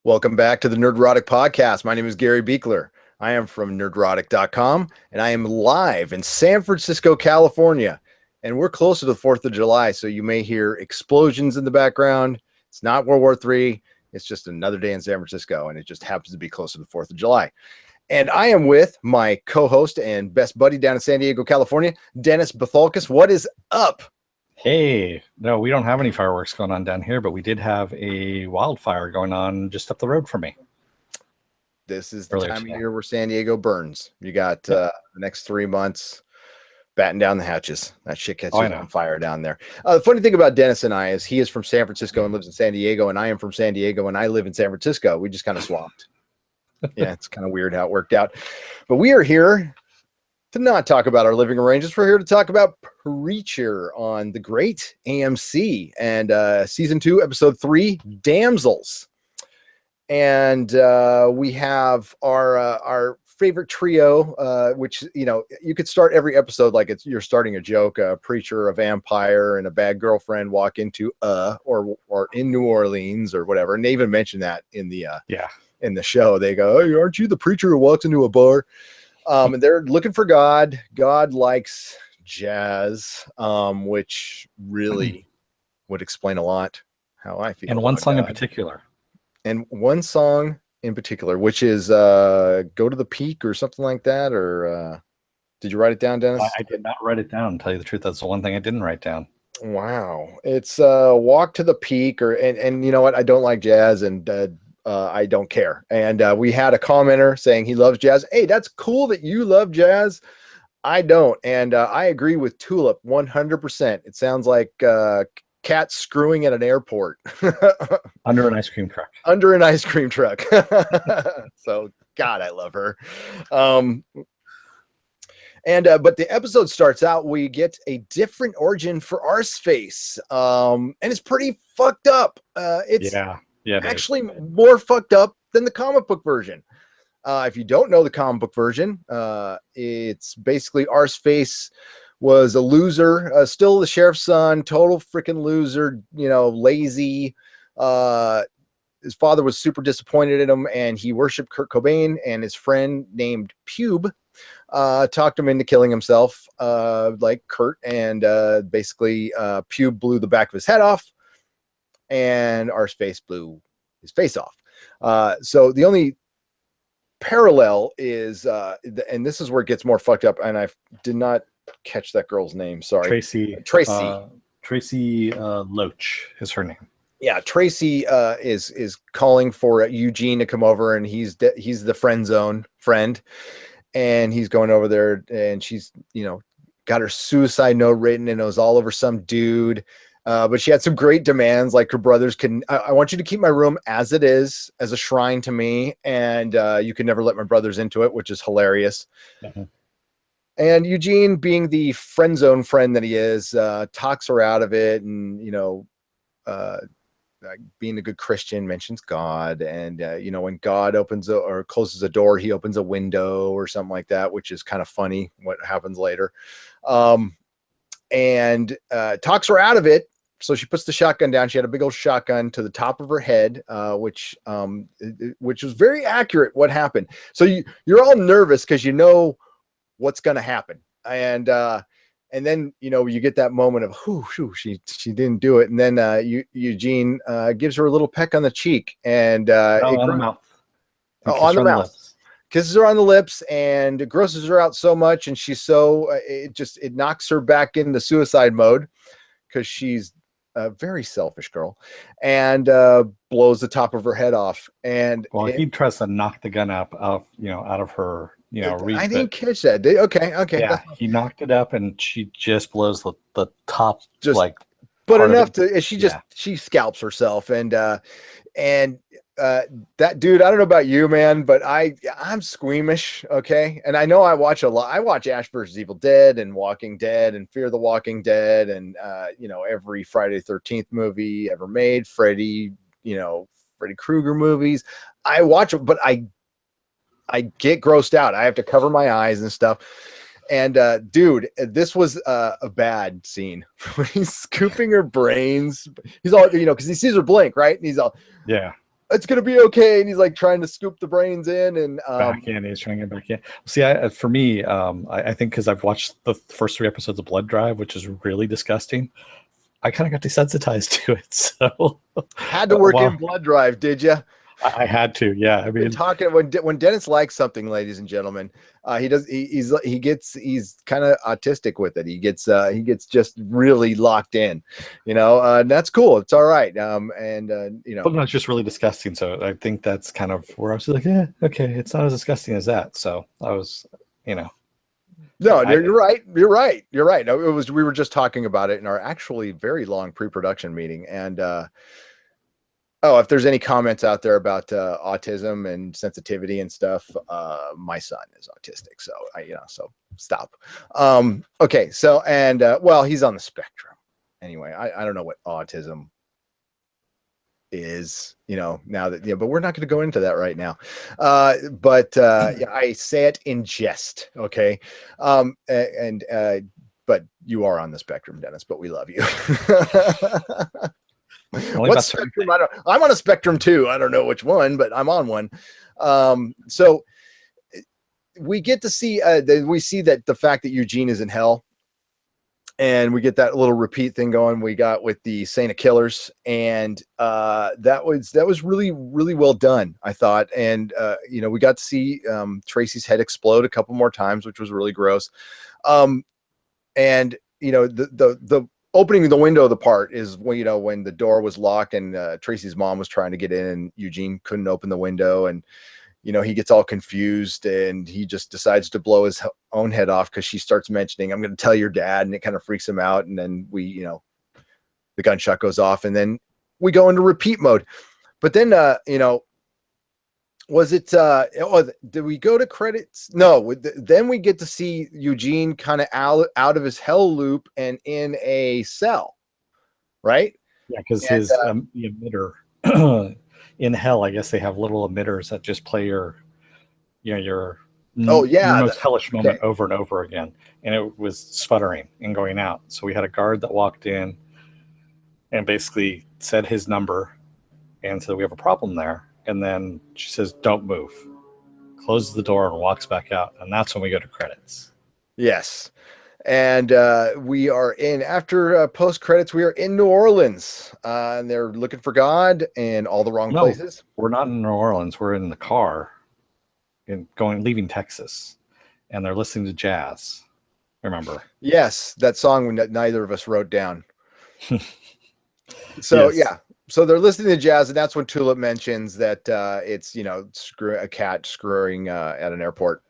Welcome back to the Nerdrotic podcast. My name is Gary Beekler. I am from nerdrotic.com and I am live in San Francisco, California. And we're close to the 4th of July, so you may hear explosions in the background. It's not World War III. It's just another day in San Francisco, and it just happens to be close to the 4th of July. And I am with my co-host and best buddy down in San Diego, California, Dennis Bethalkis. What is up? Hey, no, we don't have any fireworks going on down here, but we did have a wildfire going on just up the road from me. This is the time of year where San Diego burns. You got the next 3 months batten down the hatches. That shit catches on fire down there. The funny thing about Dennis and I is he is from San Francisco and lives in San Diego, and I am from San Diego and I live in San Francisco. We just kind of swapped. Yeah, it's kind of weird how it worked out. But we are here to not talk about our living arrangements. We're here to talk about Preacher on the great AMC and season 2, episode 3, Damsels. And we have our favorite trio, which, you know, you could start every episode like you're starting a joke. A preacher, a vampire, and a bad girlfriend walk into or in New Orleans or whatever. And they even mention that in the in the show. They go, "Hey, aren't you the preacher who walks into a bar?" And they're looking for God. God likes jazz, which really would explain a lot how I feel. And one song in particular. And one song in particular, which is Go to the Peak or something like that. Or did you write it down, Dennis? I did not write it down. To tell you the truth, that's the one thing I didn't write down. Wow. It's Walk to the Peak, and you know what? I don't like jazz, and I don't care. And we had a commenter saying he loves jazz. Hey, that's cool that you love jazz. I don't. And I agree with Tulip 100%. It sounds like cats screwing at an airport. Under an ice cream truck. Under an ice cream truck. So, God, I love her. But the episode starts out, we get a different origin for Arsface. And it's pretty fucked up. It's actually more fucked up than the comic book version. If you don't know the comic book version, it's basically Arsface was a loser, still the sheriff's son, total freaking loser, you know, lazy. His father was super disappointed in him, and he worshipped Kurt Cobain, and his friend named Pube talked him into killing himself like Kurt, and basically Pube blew the back of his head off, and Arsface blew his face off. So the only parallel is, and this is where it gets more fucked up, and I did not catch that girl's name. Sorry. Tracy Loach is her name. Yeah, Tracy is calling for Eugene to come over, and he's the friend zone friend, and he's going over there, and she's, you know, got her suicide note written, and it was all over some dude. But she had some great demands, like her brothers I want you to keep my room as it is, as a shrine to me, and you can never let my brothers into it, which is hilarious. Mm-hmm. And Eugene, being the friend zone friend that he is, talks her out of it, and, you know, being a good Christian, mentions God, and you know, when God opens or closes a door, he opens a window or something like that, which is kind of funny what happens later. And talks her out of it. So she puts the shotgun down. She had a big old shotgun to the top of her head, which was very accurate what happened. So you're all nervous because you know what's going to happen. And then, you know, you get that moment of, she didn't do it. And then Eugene gives her a little peck on the cheek, and on the mouth. On the mouth. Kisses her on the lips, and it grosses her out so much, and she's so it knocks her back into suicide mode because she's a very selfish girl, and blows the top of her head off. And he tries to knock the gun out of her, you know, I didn't catch that. Okay. Yeah, he knocked it up, and she just blows the top, just like, but enough to she scalps herself, and that dude, I don't know about you, man, but I'm squeamish. Okay. And I know I watch a lot. I watch Ash vs. Evil Dead and Walking Dead and Fear the Walking Dead. And, you know, every Friday the 13th movie ever made, Freddy Krueger movies. I watch them, but I get grossed out. I have to cover my eyes and stuff. And dude, this was a bad scene. When he's scooping her brains. He's all, you know, because he sees her blink, right? And he's all, yeah. it's gonna be okay, and he's like trying to scoop the brains in, and back in. He's trying to get back in. See, for me, I think because I've watched the first 3 episodes of Blood Drive, which is really disgusting, I kind of got desensitized to it. So had to work in Blood Drive, did you? I had to, yeah. I mean, talking when Dennis likes something, ladies and gentlemen, he gets he's kind of autistic with it. He gets just really locked in, and that's cool. It's all right. But no, it's just really disgusting. So I think that's kind of where I was like, yeah, okay, it's not as disgusting as that. So I was, No, you're right. You're right. You're right. We were just talking about it in our actually very long pre-production meeting, and if there's any comments out there about autism and sensitivity and stuff, my son is autistic, so so stop. Okay, so and he's on the spectrum. Anyway, I don't know what autism is, now that but we're not going to go into that right now. But I say it in jest, okay? But you are on the spectrum, Dennis, but we love you. What spectrum? I'm on a spectrum too. I don't know which one, but I'm on one. So we get to see we see that the fact that Eugene is in hell, and we get that little repeat thing going we got with the Saint of Killers, and that was really, really well done, I thought. And we got to see Tracy's head explode a couple more times, which was really gross. And the opening the window, the part is when when the door was locked and Tracy's mom was trying to get in, and Eugene couldn't open the window, and he gets all confused, and he just decides to blow his own head off because she starts mentioning, "I'm going to tell your dad," and it kind of freaks him out. And then the gunshot goes off, and then we go into repeat mode. But then was it did we go to credits? No, then we get to see Eugene kind of out of his hell loop and in a cell, right? Yeah, because his the emitter in hell, I guess they have little emitters that just play your most hellish moment over and over again, and it was sputtering and going out. So we had a guard that walked in and basically said his number and said, "We have a problem there." And then she says, "Don't move," closes the door and walks back out. And that's when we go to credits. Yes. And we are in, after post credits, we are in New Orleans, and they're looking for God in all the wrong places. We're not in New Orleans. We're in the car leaving Texas, and they're listening to jazz. Remember? Yes. That song that neither of us wrote down. So yes. Yeah. So they're listening to jazz, and that's when Tulip mentions that it's a cat screwing at an airport,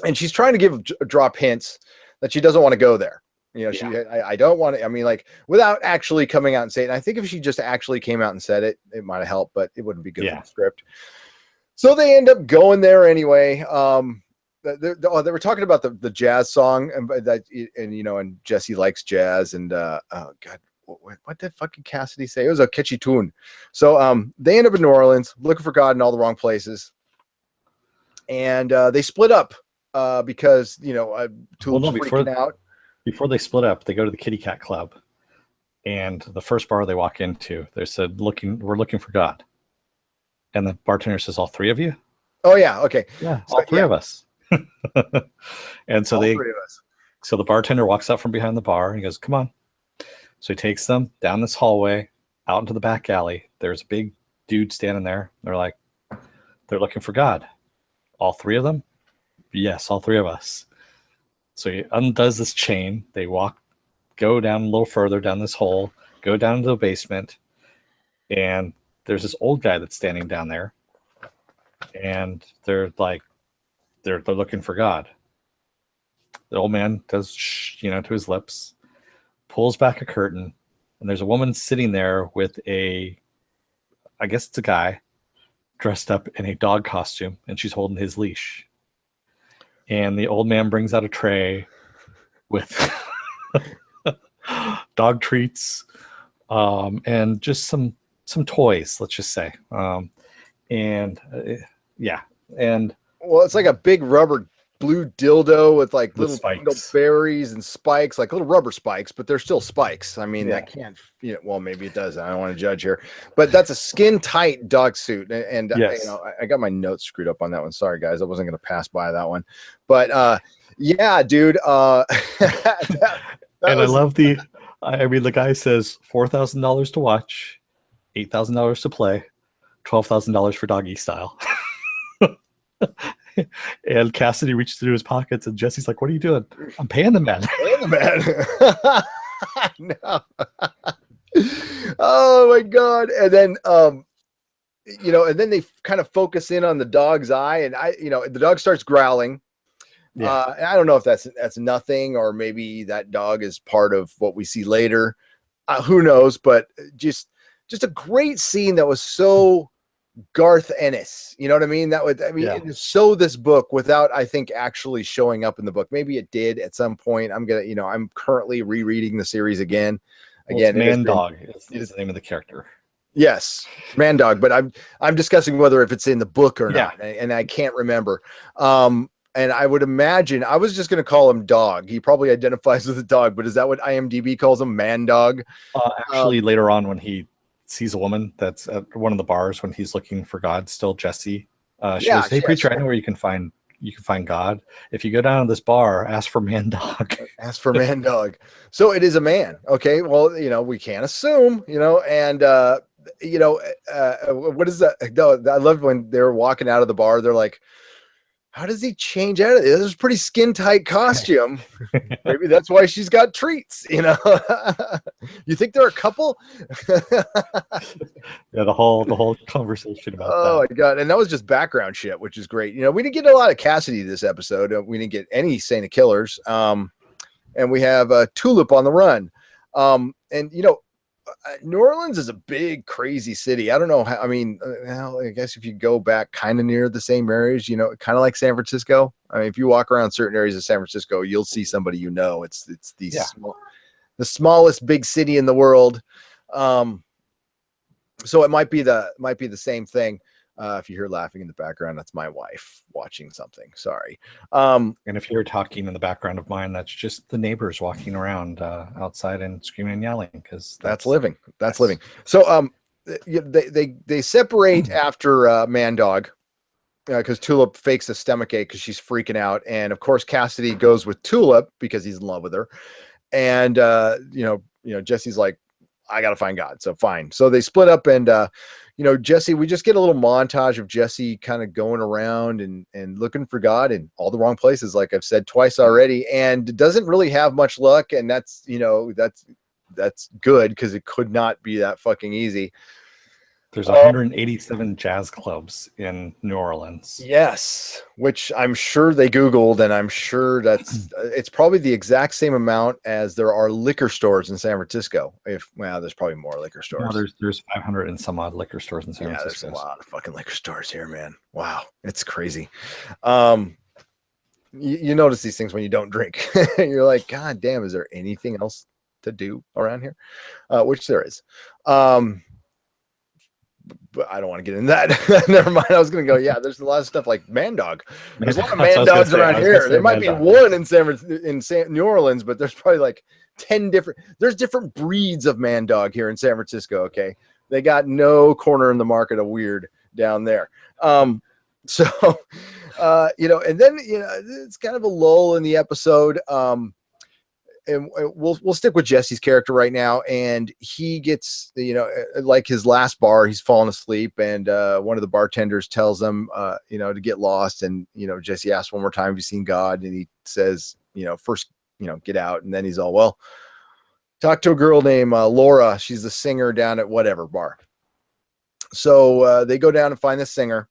and she's trying to drop hints that she doesn't want to go there. I don't want to. I mean, like, without actually coming out and saying it. I think if she just actually came out and said it, it might have helped, but it wouldn't be good for the script. So they end up going there anyway. They were talking about the jazz song, and Jesse likes jazz, and oh God. What did fucking Cassidy say? It was a catchy tune. So they end up in New Orleans looking for God in all the wrong places, and they split up because Tulip's freaking out. Before they split up, they go to the Kitty Cat Club, and the first bar they walk into, they said, "We're looking for God," and the bartender says, "All 3 of you?" Oh yeah, okay, yeah, all 3 of us. And so so the bartender walks out from behind the bar and he goes, "Come on." So he takes them down this hallway, out into the back alley. There's a big dude standing there. They're looking for God. All 3 of them? Yes, all 3 of us. So he undoes this chain. They go down a little further down this hole, go down into the basement, and there's this old guy that's standing down there. And they're looking for God. The old man does to his lips, pulls back a curtain, and there's a woman sitting there with I guess it's a guy dressed up in a dog costume, and she's holding his leash. And the old man brings out a tray with dog treats, and just some toys, let's just say. And well, it's like a big rubber blue dildo with like little spikes, berries and spikes, like little rubber spikes, but they're still spikes. I mean, that can't, well, maybe it does. I don't want to judge here, but that's a skin tight dog suit. And yes. I got my notes screwed up on that one. Sorry guys. I wasn't going to pass by that one, but yeah, dude. And I love I mean, the guy says $4,000 to watch, $8,000 to play, $12,000 for doggy style. And Cassidy reaches into his pockets, and Jesse's like, "What are you doing?" "I'm paying the man." Paying the man. No. Oh my god! And then, and then they kind of focus in on the dog's eye, and the dog starts growling. Yeah. And I don't know if that's nothing, or maybe that dog is part of what we see later. Who knows? But just a great scene that was so Garth Ennis, you know what I mean? It showed this book without, I think, actually showing up in the book. Maybe it did at some point. I'm currently rereading the series again. Man Dog is the name of the character. Yes, Man Dog. But I'm discussing whether if it's in the book or not, and I can't remember. And I would imagine I was just going to call him Dog. He probably identifies with a dog, but is that what IMDb calls him, Man Dog? Actually, later on when he sees a woman that's at one of the bars when he's looking for God, still Jesse. She goes, "Hey, preacher, I know where you can find God. If you go down to this bar, ask for Man Dog." Ask for Man Dog. So it is a man. Okay. Well, we can't assume, and what is that? No, I love when they're walking out of the bar. They're like, "How does he change out of this? This is a pretty skin tight costume." Maybe that's why she's got treats, You think they're a couple? Yeah, the whole conversation about that. Oh my god. And that was just background shit, which is great. We didn't get a lot of Cassidy this episode. We didn't get any Saint of Killers. And we have Tulip on the run. New Orleans is a big, crazy city. I don't know how, I guess if you go back kind of near the same areas, kind of like San Francisco. I mean, if you walk around certain areas of San Francisco, you'll see somebody, it's the smallest big city in the world. So it might be the same thing. If you hear laughing in the background, that's my wife watching something. Sorry. And if you're talking in the background of mine, that's just the neighbors walking around outside and screaming and yelling, because that's living. That's living. So they separate after Man Dog, because Tulip fakes a stomachache because she's freaking out, and of course Cassidy goes with Tulip because he's in love with her, and Jesse's like, "I gotta find God." So fine. So they split up, and Jesse, we just get a little montage of Jesse kind of going around and looking for God in all the wrong places, like I've said twice already, and doesn't really have much luck. And that's good, because it could not be that fucking easy. There's 187 jazz clubs in New Orleans. Yes, which I'm sure they Googled, and I'm sure it's probably the exact same amount as there are liquor stores in San Francisco. There's probably more liquor stores. No, there's 500 and some odd liquor stores in San Francisco. There's a lot of fucking liquor stores here, man. Wow, it's crazy. You notice these things when you don't drink. You're like, God damn, is there anything else to do around here? Which there is. But I don't want to get into that. Never mind. I was going to go, there's a lot of stuff like Man Dog. There's a lot of Man Dogs around here. There might be one in New Orleans, but there's probably like 10 there's different breeds of Man Dog here in San Francisco. Okay. They got no corner in the market of weird down there. And then, it's kind of a lull in the episode. And we'll stick with Jesse's character right now, and he gets, like his last bar, he's fallen asleep, and one of the bartenders tells him, to get lost, and Jesse asks one more time, "Have you seen God?" And he says, first, get out, and then he's all, "Well, talk to a girl named Laura. She's the singer down at whatever bar." So they go down and find the singer.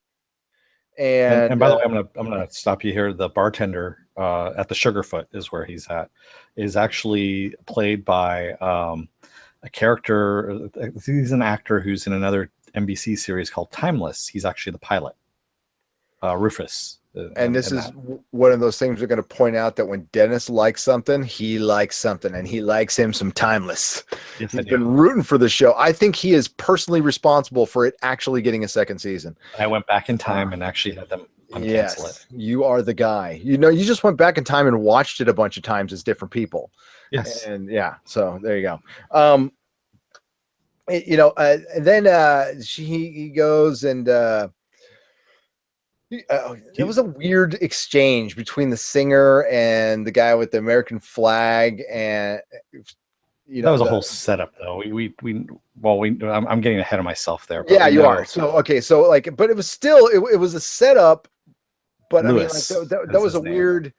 And by the way, I'm gonna stop you here. The bartender at the Sugarfoot is where he's at, is actually played by a character. He's an actor who's in another NBC series called Timeless. He's actually the pilot, Rufus. And this is one of those things we're going to point out, that when Dennis likes something, he likes something, and he likes him some Timeless. Yes, he's been rooting for the show. I think he is personally responsible for it actually getting a second season. I went back in time and actually had them uncancel it. You are the guy. You know, you just went back in time and watched it a bunch of times as different people. Yes. And yeah, so there you go. You know, and then he goes and it was a weird exchange between the singer and the guy with the American flag, and you know, that was a whole setup, though. I'm getting ahead of myself there. Yeah, you are. So okay, so like, but it was still it was a setup. But Lewis, I mean, like that was a weird.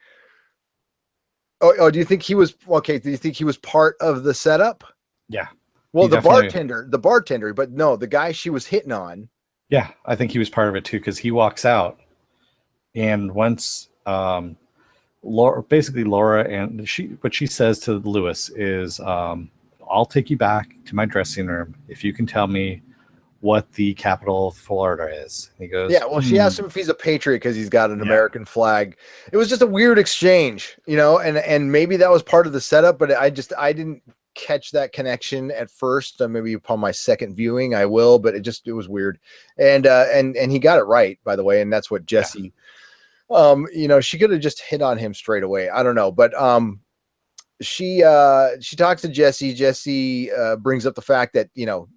Oh, do you think he was okay? Do you think he was part of the setup? Yeah. Well, the bartender, but no, the guy she was hitting on. Yeah, I think he was part of it too, because he walks out, and once Laura, and what she says to Lewis is, I'll take you back to my dressing room if you can tell me what the capital of Florida is. And he goes, yeah, well, she asked him if he's a patriot because he's got an American flag. It was just a weird exchange, you know, and maybe that was part of the setup, but I didn't catch that connection at first. Maybe upon my second viewing I will, but it was weird. And he got it right, by the way, and that's what Jesse you know, she could have just hit on him straight away. I don't know, but she talks to Jesse. Jesse brings up the fact that, you know,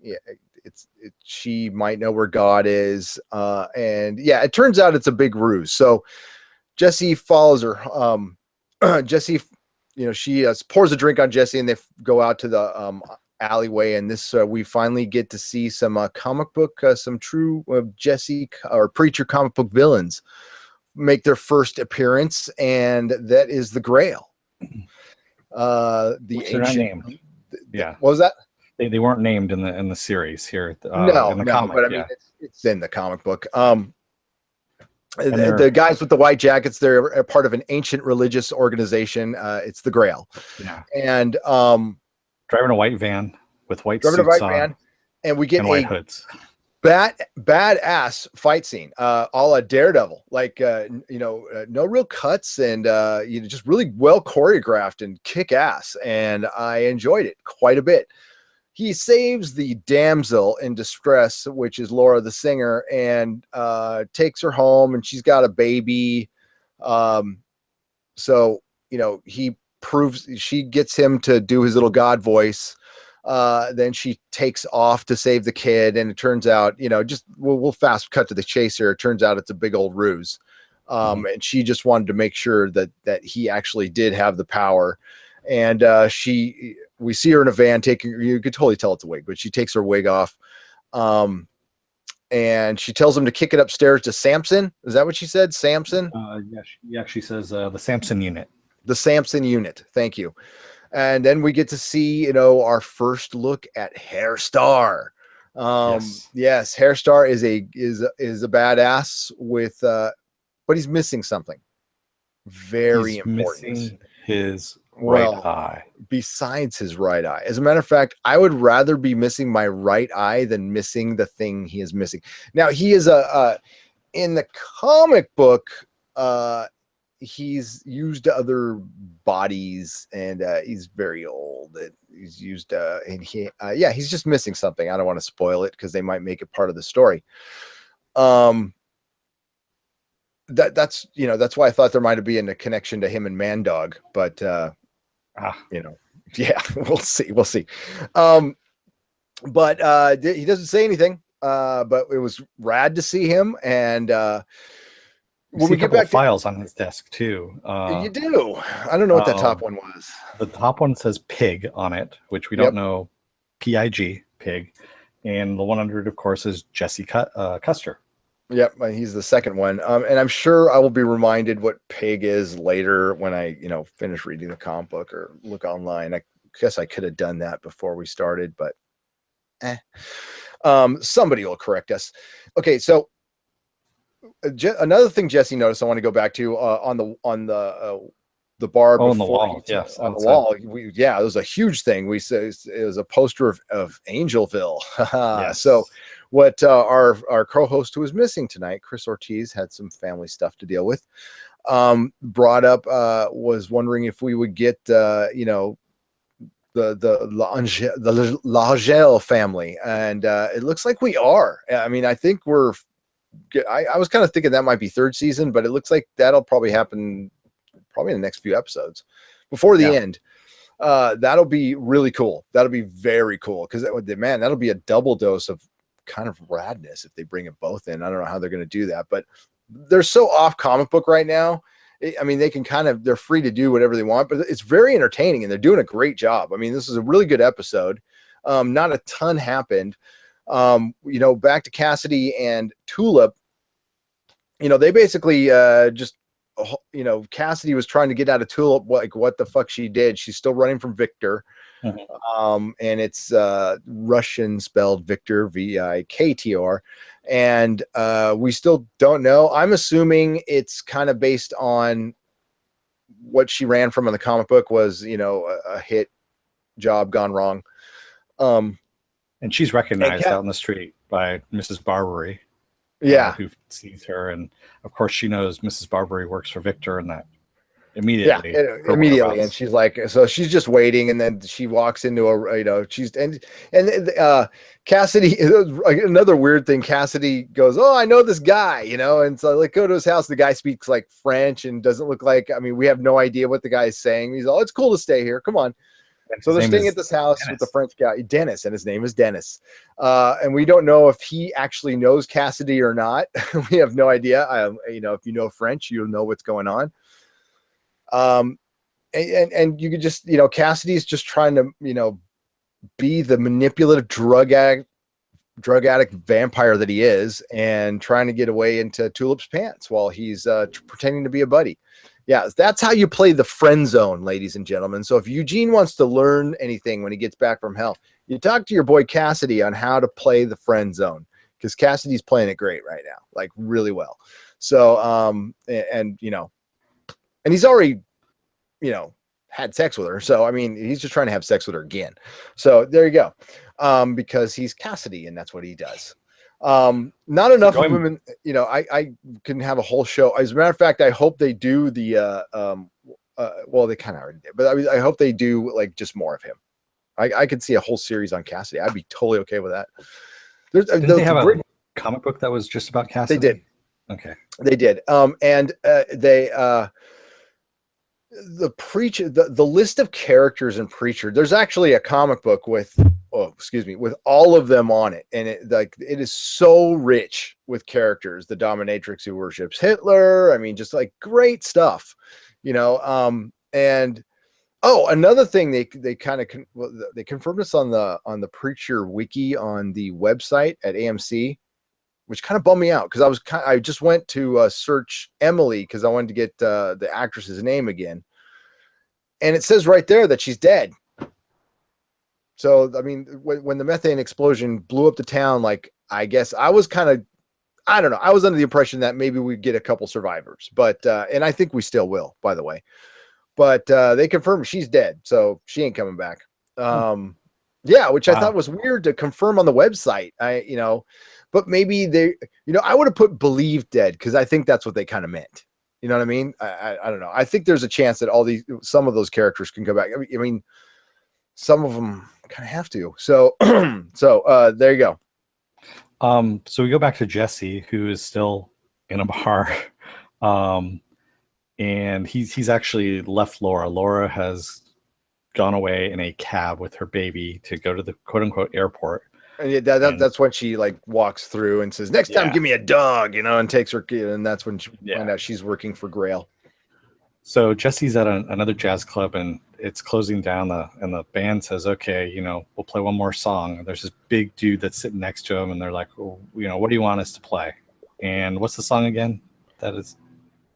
she might know where God is, and yeah, it turns out it's a big ruse. So Jesse follows her. Jesse, you know, she pours a drink on Jesse, and they go out to the alleyway. And this we finally get to see some comic book, some true Jesse or Preacher comic book villains make their first appearance, and that is the Grail. The ancient. Yeah. What was that? They weren't named in the series here. No, in the comic, but I mean, it's in the comic book. The guys with the white jackets, they're a part of an ancient religious organization. It's the Grail. Yeah. And driving a white van with white suits on, and we get white hoods. Badass fight scene, a la Daredevil, like you know, no real cuts, and you know, just really well choreographed and kick ass, and I enjoyed it quite a bit. He saves the damsel in distress, which is Laura the singer, and takes her home, and she's got a baby. So, you know, she gets him to do his little God voice. Then she takes off to save the kid, and it turns out, you know, just we'll fast cut to the chase here. It turns out it's a big old ruse. And she just wanted to make sure that he actually did have the power. And we see her in a van you could totally tell it's a wig, but she takes her wig off. And she tells him to kick it upstairs to Samson. Is that what she said? Samson? Yeah, she says the Samson unit. The Samson unit. Thank you. And then we get to see, you know, our first look at Hairstar. Yes, Hairstar is a badass with but he's missing something very important. Missing his right eye. Besides his right eye. As a matter of fact, I would rather be missing my right eye than missing the thing he is missing. Now, he is in the comic book, he's used other bodies, and he's very old. He's used and he's just missing something. I don't want to spoil it because they might make it part of the story. That's you know, that's why I thought there might have been a connection to him and Mandog, but you know, yeah, we'll see. But he doesn't say anything. But it was rad to see him, and when we get back files on his desk too. You do. I don't know what that top one was. The top one says Pig on it, which we don't know. Pig, Pig, and the one under it, of course, is Jesse Custer. Yep, he's the second one. And I'm sure I will be reminded what Pig is later when I, you know, finish reading the comic book or look online. I guess I could have done that before we started, but somebody will correct us. Okay, so another thing Jesse noticed, I want to go back to on the bar. On the wall, yes, on the wall. It was a huge thing. We said it was a poster of Angelville. Yes. So what our co-host who was missing tonight, Chris Ortiz, had some family stuff to deal with. Brought up was wondering if we would get you know, the L'Angel family, and it looks like we are. I mean, I think we're I was kind of thinking that might be third season, but it looks like that'll probably happen probably in the next few episodes before the end. That'll be really cool. That'll be very cool because man, that'll be a double dose of kind of radness if they bring it both in. I don't know how they're going to do that, but they're so off comic book right now. I mean, they can they're free to do whatever they want, but it's very entertaining and they're doing a great job. I mean, this is a really good episode. Not a ton happened. Back to Cassidy and Tulip, they basically just, Cassidy was trying to get out of Tulip. What the fuck she did. She's still running from Victor. And it's Russian spelled Victor, Viktr. And we still don't know. I'm assuming it's kind of based on what she ran from in the comic book was, a hit job gone wrong. And she's recognized out in the street by Mrs. Barbary. Who sees her. And of course she knows Mrs. Barbary works for Victor and that immediately. And she's like, so she's just waiting. And then she walks into Cassidy, another weird thing. Cassidy goes, oh, I know this guy, and so go to his house. The guy speaks like French and doesn't look like, we have no idea what the guy is saying. He's all, it's cool to stay here. Come on. So they're staying at this house with the French guy, Dennis, and his name is Dennis. And we don't know if he actually knows Cassidy or not. We have no idea. If you know French, you'll know what's going on. And you could just, Cassidy's just trying to, be the manipulative drug addict vampire that he is, and trying to get away into Tulip's pants while he's pretending to be a buddy. Yeah, that's how you play the friend zone, ladies and gentlemen. So if Eugene wants to learn anything when he gets back from hell, you talk to your boy Cassidy on how to play the friend zone, because Cassidy's playing it great right now, like really well. So, and he's already, had sex with her. So, he's just trying to have sex with her again. So there you go. Because he's Cassidy and that's what he does. Not enough women, I can have a whole show. As a matter of fact, I hope they do the well, they kind of already did, but I hope they do like just more of him. I could see a whole series on Cassidy. I'd be totally okay with that. Didn't they have a comic book that was just about Cassidy? They did. Okay. They did. And they the Preacher, the list of characters in Preacher, there's actually a comic book with all of them on it, and it is so rich with characters. The dominatrix who worships Hitler, just like great stuff, and another thing they confirmed this on the Preacher wiki on the website at AMC, which kind of bummed me out because I just went to search Emily because I wanted to get the actress's name again, and it says right there that she's dead. So, when the methane explosion blew up the town, I guess I was I don't know. I was under the impression that maybe we'd get a couple survivors, but, and I think we still will, by the way, but, they confirmed she's dead. So she ain't coming back. Which I thought was weird to confirm on the website. But maybe they, I would have put believed dead, 'cause I think that's what they kind of meant. You know what I mean? I don't know. I think there's a chance that some of those characters can go back. Some of them kind of have to. So, there you go. So we go back to Jesse, who is still in a bar. And he's actually left Laura. Laura has gone away in a cab with her baby to go to the quote unquote airport. And that's when she walks through and says, next time, give me a dog, and takes her kid. And that's when she find out she's working for Grail. So Jesse's at another jazz club and it's closing down, and the band says, okay, we'll play one more song. And there's this big dude that's sitting next to him and they're like, well, what do you want us to play? And what's the song again? That is.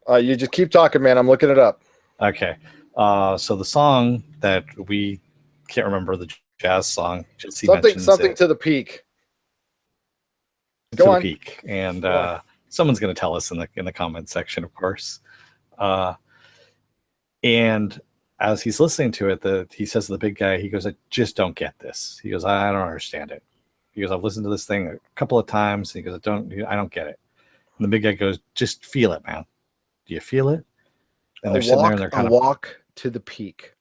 You just keep talking, man. I'm looking it up. Okay. So the song that we can't remember, the jazz song. Something to the peak. Go on. The peak. And someone's going to tell us in the comment section, of course. And as he's listening to it, he says to the big guy, he goes, I just don't get this. He goes, I don't understand it. He goes, I've listened to this thing a couple of times. And he goes, I don't get it. And the big guy goes, just feel it, man. Do you feel it? And they're sitting there and they're kind of walk to the peak.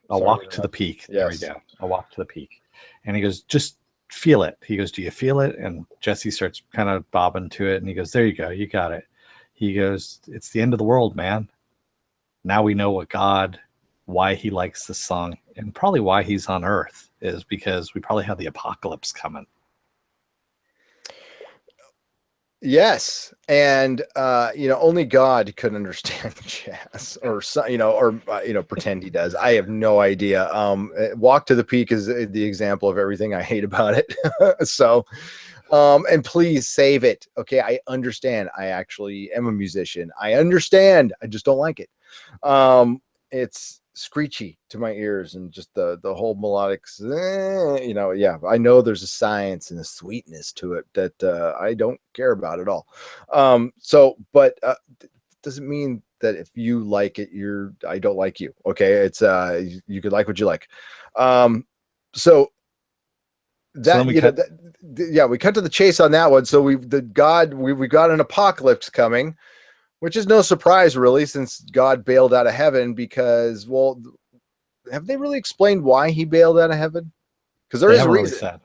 I'll walk to the peak. There we go. I'll walk to the peak. And he goes, just feel it. He goes, do you feel it? And Jesse starts kind of bobbing to it. And he goes, there you go. You got it. He goes, it's the end of the world, man. Now we know why he likes this song, and probably why he's on Earth is because we probably have the apocalypse coming. Yes, and only God could understand jazz, or pretend he does. I have no idea. Walk to the Peak is the example of everything I hate about it. So, and please save it. Okay, I understand. I actually am a musician. I understand. I just don't like it. It's screechy to my ears, and just the whole melodic, yeah, I know there's a science and a sweetness to it that I don't care about at all. But doesn't mean that if you like it, I don't like you. Okay, it's you could like what you like. So that, we cut to the chase on that one. So we've got an apocalypse coming, which is no surprise, really, since God bailed out of heaven because, well, have they really explained why he bailed out of heaven? Because there is a reason. Really.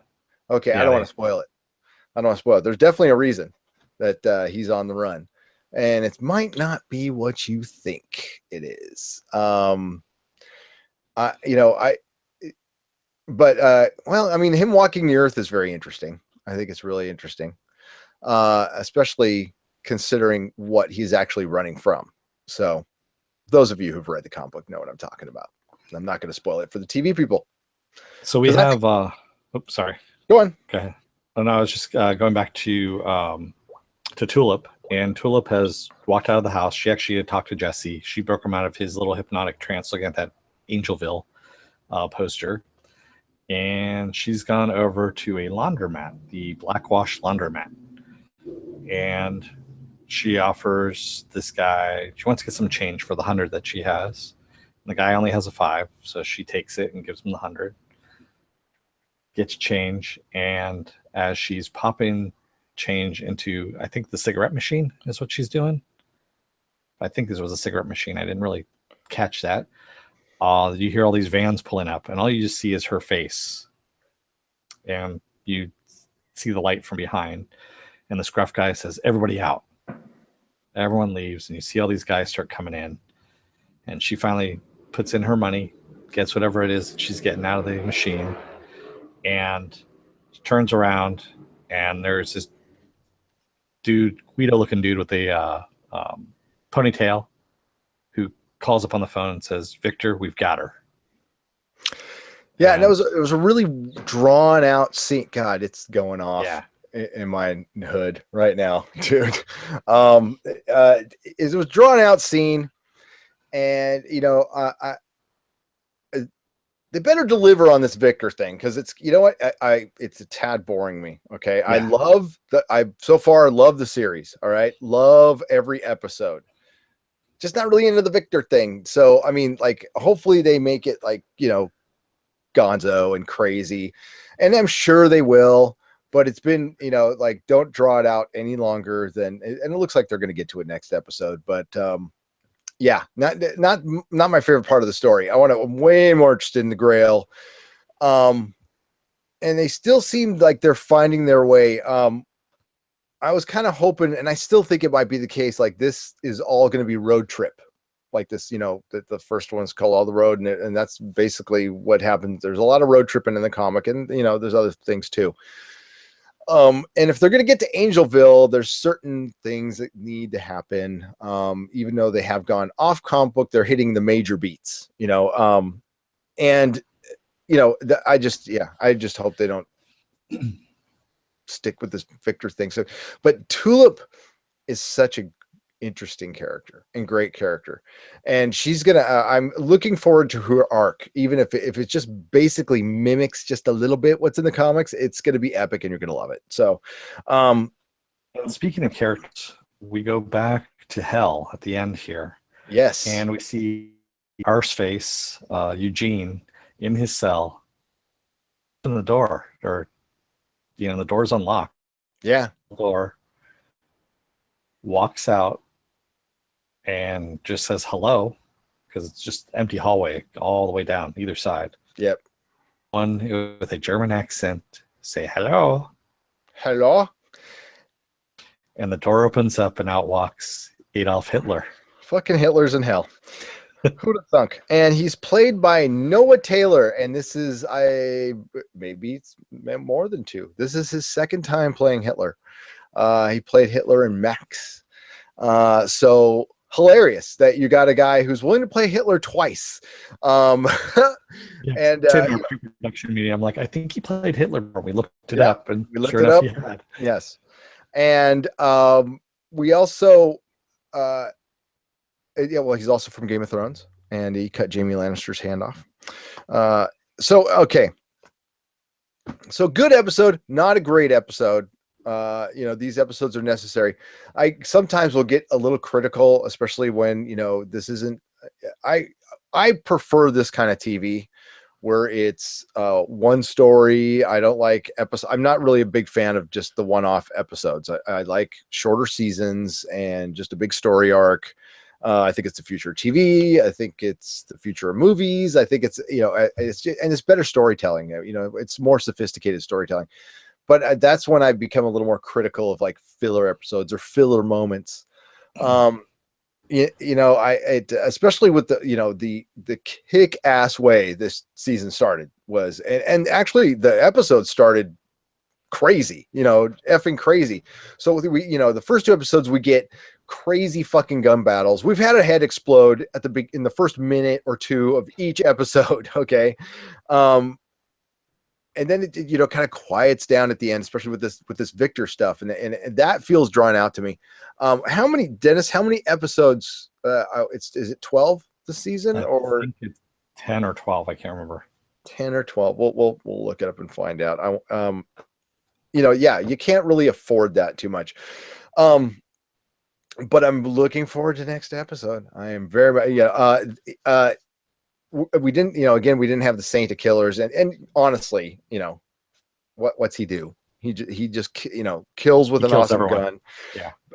Okay, yeah, I don't want to spoil it. There's definitely a reason that he's on the run, and it might not be what you think it is. Him walking the earth is very interesting. I think it's really interesting, especially considering what he's actually running from. So those of you who've read the comic book know what I'm talking about. I'm not going to spoil it for the TV people. So we have sorry. Go on. Go ahead. And I was just going back to Tulip, and Tulip has walked out of the house. She actually had talked to Jesse. She broke him out of his little hypnotic trance looking at that Angelville poster. And she's gone over to a laundromat, the Blackwash laundromat. And she offers this guy, she wants to get some change for the 100 that she has. And the guy only has a 5, so she takes it and gives him the 100. Gets change, and as she's popping change into, I think the cigarette machine is what she's doing. I think this was a cigarette machine. I didn't really catch that. You hear all these vans pulling up, and all you just see is her face. And you see the light from behind. And the scruff guy says, everybody out. Everyone leaves, and you see all these guys start coming in. And she finally puts in her money, gets whatever it is that she's getting out of the machine, and turns around, and there's this dude, Guido-looking dude with a ponytail, who calls up on the phone and says, Victor, we've got her. Yeah, and it was a really drawn out scene. God, it's going off. Yeah. In my hood right now, dude. It was drawn out scene, and they better deliver on this Victor thing, because it's, it's a tad boring me. Okay, yeah. I so far love the series. All right, love every episode. Just not really into the Victor thing. So I mean, like, hopefully they make it like gonzo and crazy, and I'm sure they will. But it's been, like, don't draw it out any longer than, and it looks like they're going to get to it next episode. But yeah, not my favorite part of the story. I'm way more interested in the Grail. And they still seem like they're finding their way. I was kind of hoping, and I still think it might be the case, like this is all going to be road trip. Like this, the first one's called All the Road, and that's basically what happens. There's a lot of road tripping in the comic, and there's other things too. And if they're going to get to Angelville, there's certain things that need to happen. Even though they have gone off comic book, they're hitting the major beats, and I just hope they don't stick with this Victor thing. So, but Tulip is such a interesting character and great character, and she's gonna I'm looking forward to her arc, even if it just basically mimics just a little bit what's in the comics. It's gonna be epic, and you're gonna love it. So speaking of characters, we go back to hell at the end here. Yes, and we see Arsface, Eugene, in his cell, in the door, or the door's unlocked. Yeah, door, walks out and just says hello, because it's just empty hallway all the way down either side. Yep. One with a German accent, say hello. Hello. And the door opens up and out walks Adolf Hitler. Fucking Hitler's in hell. Who'd have thunk? And he's played by Noah Taylor, and this is maybe it's more than 2. This is his second time playing Hitler. He played Hitler in Max. So hilarious that you got a guy who's willing to play Hitler twice. And production meeting, I'm like, I think he played Hitler. We looked it up, and we looked it up. He had. Yes, and we also, he's also from Game of Thrones, and he cut Jaime Lannister's hand off. Okay, so good episode, not a great episode. These episodes are necessary. I sometimes will get a little critical, especially when, this isn't, I prefer this kind of TV where it's one story. I don't like episodes. I'm not really a big fan of just the one-off episodes. I like shorter seasons and just a big story arc. I think it's the future of TV. I think it's the future of movies. I think it's, it's better storytelling. It's more sophisticated storytelling. But that's when I become a little more critical of like filler episodes or filler moments. Especially with the kick-ass way this season started was, and actually the episode started crazy, effing crazy. So we, the first 2 episodes we get crazy fucking gun battles. We've had a head explode in the first minute or 2 of each episode. Okay. And then it kind of quiets down at the end, especially with this Victor stuff, and that feels drawn out to me. How many episodes? Is it 12 this season, or I think it's 10 or 12? I can't remember. 10 or 12. We'll look it up and find out. You can't really afford that too much. But I'm looking forward to next episode. I am very we didn't, we didn't have the Saint of Killers, and honestly, what's he do? He just kills with an awesome gun,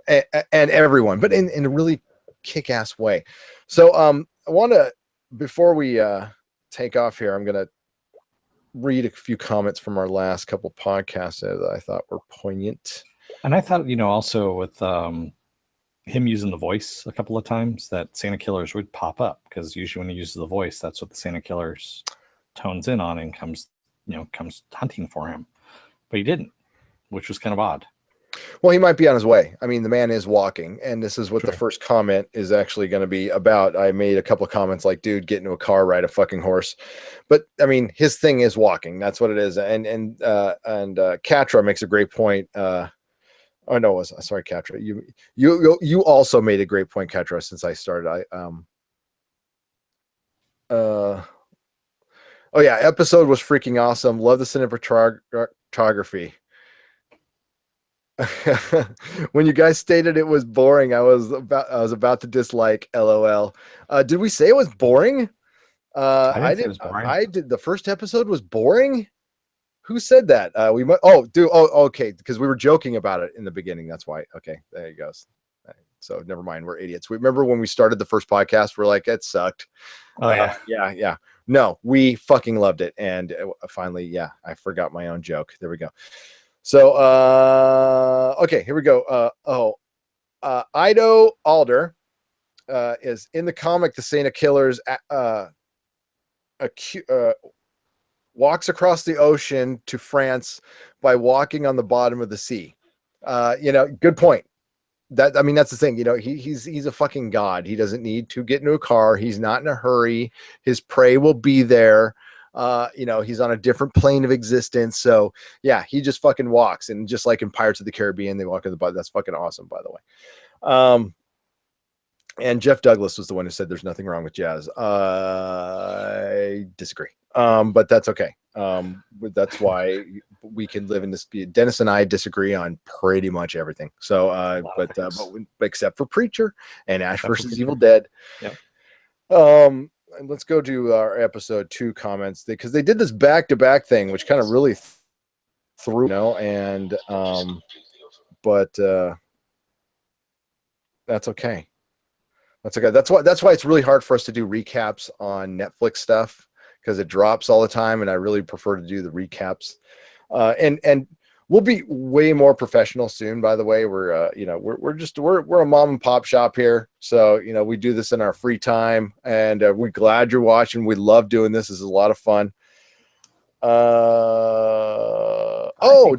and everyone, but in a really kick-ass way. So I want to, before we take off here, I'm gonna read a few comments from our last couple podcasts that I thought were poignant. And I thought, also with him using the voice a couple of times, that Santa Killers would pop up, because usually when he uses the voice, that's what the Santa Killers tones in on and comes hunting for him. But he didn't, which was kind of odd. Well, he might be on his way. I mean, the man is walking, and this is what the first comment is actually going to be about. I made a couple of comments like, dude, get into a car, ride a fucking horse. But I mean, his thing is walking. That's what it is. And Katra makes a great point. Oh no, sorry, Katra. You also made a great point, Katra. Since I started, episode was freaking awesome. Love the cinematography. When you guys stated it was boring, I was about to dislike. LOL. Did we say it was boring? I did. It was boring. I did. The first episode was boring. Who said that? Okay, because we were joking about it in the beginning. That's why. Okay, there you go. So never mind. We're idiots. We remember when we started the first podcast, we're like, it sucked. Oh yeah. Yeah. No, we fucking loved it. And finally, I forgot my own joke. There we go. So, okay, here we go. Ido Alder is in the comic. The Saint of Killers walks across the ocean to France by walking on the bottom of the sea. Good point. That's the thing. He's a fucking god. He doesn't need to get into a car. He's not in a hurry. His prey will be there. He's on a different plane of existence. So yeah, he just fucking walks. And just like in Pirates of the Caribbean, they walk on the bottom. That's fucking awesome, by the way. And Jeff Douglas was the one who said there's nothing wrong with jazz. I disagree. But that's okay. That's why we can live in this. Dennis and I disagree on pretty much everything. So, but except for Preacher and Ash versus Evil Dead. Yeah. And let's go to our episode 2 comments, because they did this back-to-back thing, which kind of really threw, but that's okay. That's okay. That's why it's really hard for us to do recaps on Netflix stuff, because it drops all the time, and I really prefer to do the recaps. And we'll be way more professional soon. By the way, we're we're a mom and pop shop here, so we do this in our free time, and we're glad you're watching. We love doing this. This is a lot of fun.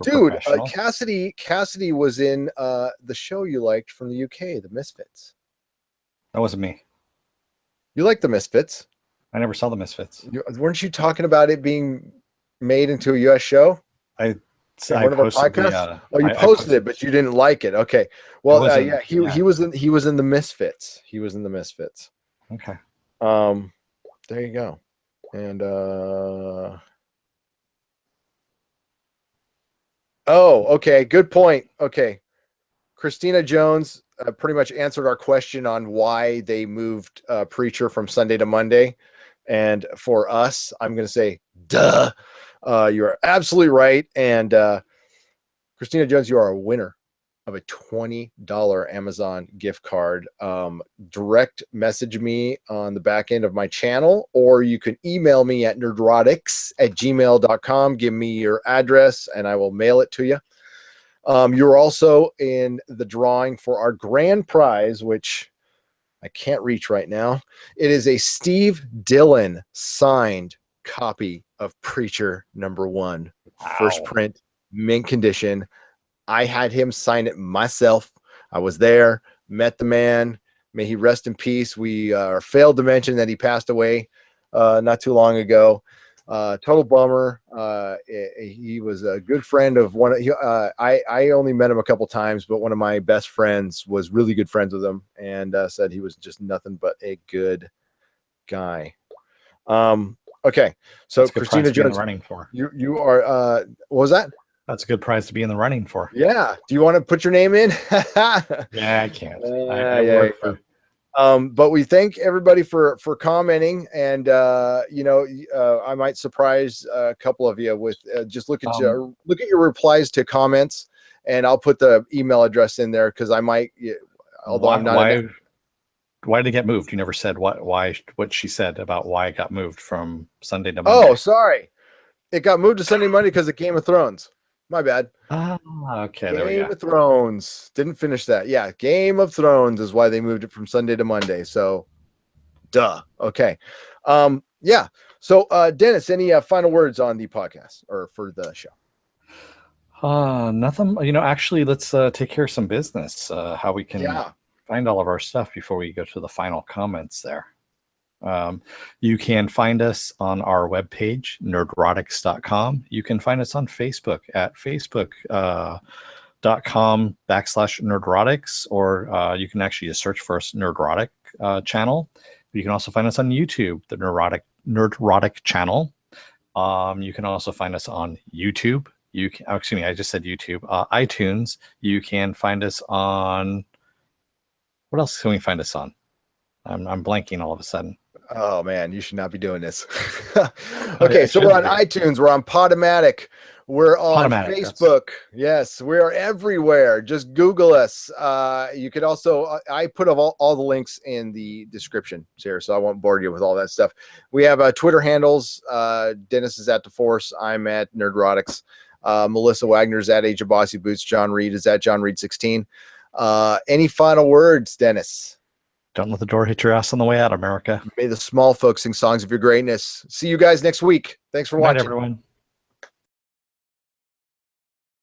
Dude, Cassidy was in the show you liked from the UK, The Misfits. That wasn't me. You like The Misfits? I never saw The Misfits. Weren't you talking about it being made into a US show? I posted you posted it, but you didn't like it. Okay. Well, he was in The Misfits. He was in The Misfits. Okay. There you go. And okay, good point. Okay. Christina Jones pretty much answered our question on why they moved Preacher from Sunday to Monday. And for us, I'm going to say, duh. You're absolutely right. And Christina Jones, you are a winner of a $20 Amazon gift card. Direct message me on the back end of my channel, or you can email me at nerdrotics@gmail.com. Give me your address and I will mail it to you. You're also in the drawing for our grand prize, which I can't reach right now. It is a Steve Dillon signed copy of Preacher #1. Wow. First print, mint condition. I had him sign it myself. I was there, met the man. May he rest in peace. We failed to mention that he passed away not too long ago. Total bummer. He was a good friend of one. I only met him a couple times, but one of my best friends was really good friends with him, and said he was just nothing but a good guy. Okay, so Christina Jones, running for you are. What was that? That's a good prize to be in the running for. Yeah. Do you want to put your name in? Yeah, I can't. I work for. But we thank everybody for commenting, and I might surprise a couple of you with just look at your replies to comments, and I'll put the email address in there because I might. Although I'm not. Why did it get moved? You never said what she said about why it got moved from Sunday to Monday. Oh, sorry. It got moved to Sunday, Monday because of Game of Thrones. My bad. Okay. There we go. Game of Thrones. Didn't finish that. Yeah, Game of Thrones is why they moved it from Sunday to Monday. So, duh. Okay. Yeah. So, Dennis, any final words on the podcast or for the show? Nothing. Actually, let's take care of some business. How we can find all of our stuff before we go to the final comments there. You can find us on our webpage, nerdrotics.com. You can find us on Facebook at facebook.com/nerdrotics, or you can actually just search for us Nerdrotic channel. You can also find us on YouTube, the Nerdrotic channel. You can also find us on YouTube. I just said YouTube. iTunes. You can find us on. What else can we find us on? I'm blanking all of a sudden. Oh man, you should not be doing this. Okay, so we're on iTunes, we're on Podomatic, we're on Facebook. Yes, we are everywhere. Just Google us. You could also, I put all the links in the description here, so I won't bore you with all that stuff. We have Twitter handles. Dennis is at The Force. I'm at Nerdrotics. Melissa Wagner's at Age of Bossy Boots. John Reed is at John Reed 16. Any final words, Dennis? Don't let the door hit your ass on the way out, America. May the small folks sing songs of your greatness. See you guys next week. Thanks for watching. Good night, everyone.